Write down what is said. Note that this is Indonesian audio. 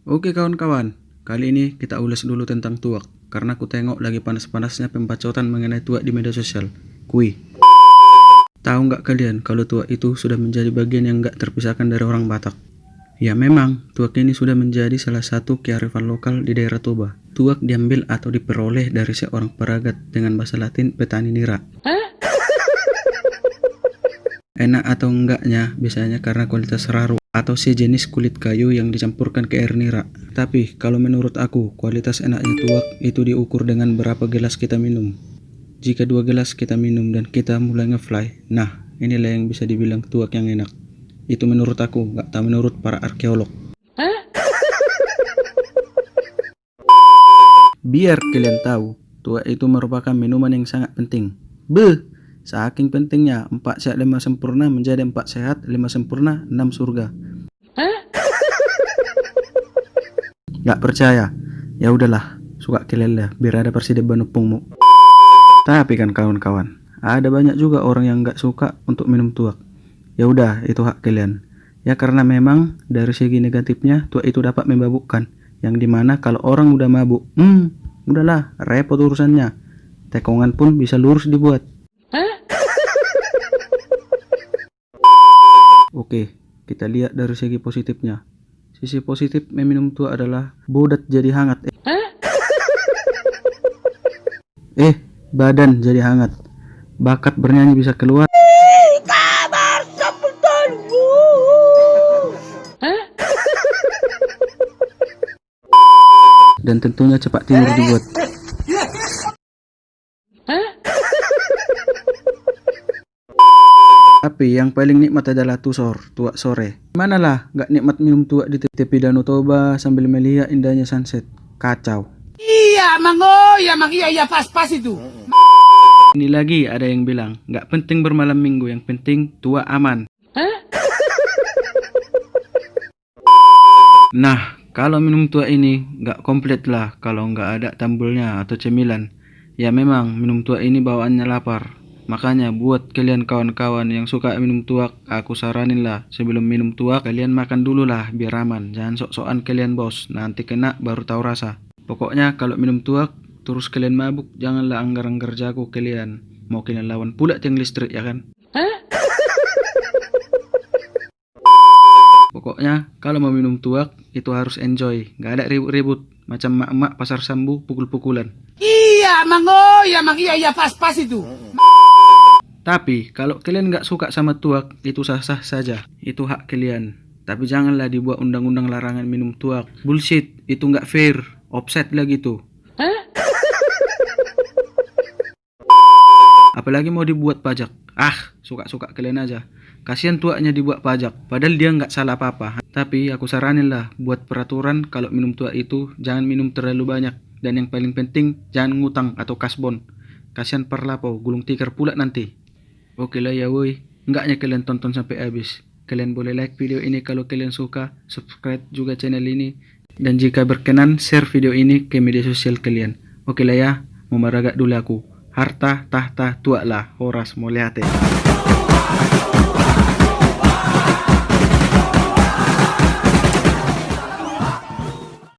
Oke kawan-kawan, kali ini kita ulas dulu tentang tuak, karena aku tengok lagi panas-panasnya pembacotan mengenai tuak di media sosial. Tahu nggak kalian kalau tuak itu sudah menjadi bagian yang nggak terpisahkan dari orang Batak? Ya memang, tuak ini sudah menjadi salah satu kearifan lokal di daerah Toba. Tuak diambil atau diperoleh dari seorang peragat dengan bahasa Latin petani nira. Enak atau enggaknya biasanya karena kualitas raru atau sejenis kulit kayu yang dicampurkan ke air nira. Tapi kalau menurut aku, kualitas enaknya tuak itu diukur dengan berapa gelas kita minum. Jika 2 gelas kita minum dan kita mulai ngefly, nah inilah yang bisa dibilang tuak yang enak. Itu menurut aku, nggak tahu menurut para arkeolog. Biar kalian tahu, tuak itu merupakan minuman yang sangat penting. Saking pentingnya 4 sehat 5 sempurna menjadi 4 sehat 5 sempurna 6 surga. Gak percaya? Ya udahlah, suka kalian lah, biar ada persideban upungmu. Tapi kan kawan-kawan, ada banyak juga orang yang gak suka untuk minum tuak. Ya udah, itu hak kalian. Ya karena memang dari segi negatifnya tuak itu dapat memabukkan, yang dimana kalau orang udah mabuk, udahlah, repot urusannya. Tekongan pun bisa lurus dibuat. Oke, kita lihat dari segi positifnya. Sisi positif meminum tuak adalah bodat jadi hangat. Badan jadi hangat. Bakat bernyanyi bisa keluar. Dan tentunya cepat tidur dibuat. Tapi yang paling nikmat adalah tuak sore. Manalah gak nikmat minum tuak di tepi Danau Toba sambil melihat indahnya sunset. Kacau. Iya, iya, pas itu. Ini lagi ada yang bilang, gak penting bermalam minggu, yang penting tuak aman. Nah, kalau minum tuak ini gak komplit lah kalau gak ada tambulnya atau cemilan. Ya memang minum tuak ini bawaannya lapar. Makanya buat kalian kawan-kawan yang suka minum tuak, aku saranin lah sebelum minum tuak kalian makan dulu lah biar aman. Jangan sok-sokan kalian bos, nanti kena baru tahu rasa. Pokoknya kalau minum tuak terus kalian mabuk, janganlah anggar-anggar jago kalian. Mau kalian lawan pula tiang listrik ya kan? Pokoknya kalau mau minum tuak itu harus enjoy, gak ada ribut-ribut macam mak-mak pasar sambu pukul-pukulan. Iya, iya, pas itu. Tapi kalau kalian nggak suka sama tuak, itu sah-sah saja. Itu hak kalian. Tapi janganlah dibuat undang-undang larangan minum tuak. Bullshit, itu nggak fair. Offset lah gitu. Apalagi mau dibuat pajak. Suka-suka kalian aja. Kasihan tuaknya dibuat pajak. Padahal dia nggak salah apa-apa. Tapi aku saranin lah buat peraturan kalau minum tuak itu jangan minum terlalu banyak. Dan yang paling penting jangan ngutang atau kasbon. Kasihan perlapo, gulung tikar pula nanti. Oke lah ya woi, enggaknya kalian tonton sampai habis. Kalian boleh like video ini kalau kalian suka, subscribe juga channel ini, dan jika berkenan share video ini ke media sosial kalian. Oke lah ya, mau maragak dulu aku. Harta tahta tuak lah, horas moliate.